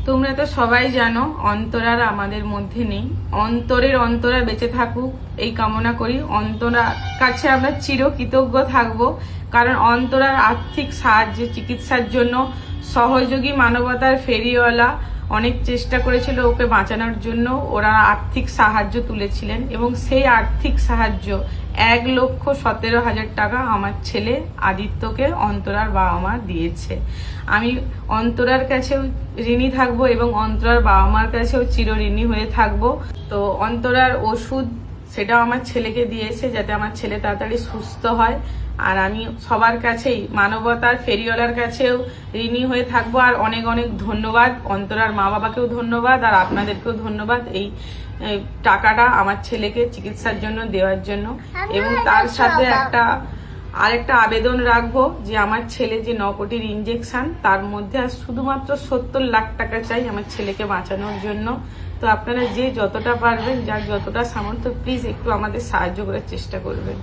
তোমরা তো সবাই জানো অন্তরার আমাদের মধ্যে নেই। অন্তরা বেঁচে থাকুক এই কামনা করি। অন্তরার কাছে আমরা চিরকৃতজ্ঞ থাকব, কারণ অন্তরার আর্থিক সাহায্য, চিকিৎসার জন্য সহযোগী মানবতার ফেরিওয়ালা অনেক চেষ্টা করেছিল ওকে বাঁচানোর জন্য। ওরা আর্থিক সাহায্য তুলেছিলেন এবং সেই আর্থিক সাহায্য 1,17,000 টাকা আমার ছেলে আদিত্যকে অন্তরার বাবা মা দিয়েছে। আমি অন্তরার কাছেও ঋণী থাকবো এবং অন্তরার বাবা মার কাছেও চিরঋণী হয়ে থাকবো। তো অন্তরার ওষুধ সেটাও আমার ছেলেকে দিয়েছে যাতে আমার ছেলে তাড়াতাড়ি সুস্থ হয়। আর আমি সবার কাছেই মানবতার ফেরিওয়ালার কাছেও ঋণী হয়ে থাকবো। আর অনেক অনেক ধন্যবাদ, অন্তরার মা বাবাকেও ধন্যবাদ আর আপনাদেরকেও ধন্যবাদ এই টাকাটা আমার ছেলেকে চিকিৎসার জন্য দেওয়ার জন্য। এবং তার সাথে আরেকটা আবেদন রাখবো যে আমার ছেলে যে 9 কোটির ইনজেকশন, তার মধ্যে আর শুধুমাত্র 70 লাখ টাকা চাই আমার ছেলেকে বাঁচানোর জন্য। তো আপনারা যে যতটা পারবেন, যার যতটা সামর্থ্য, প্লিজ একটু আমাদের সাহায্য করার চেষ্টা করবেন।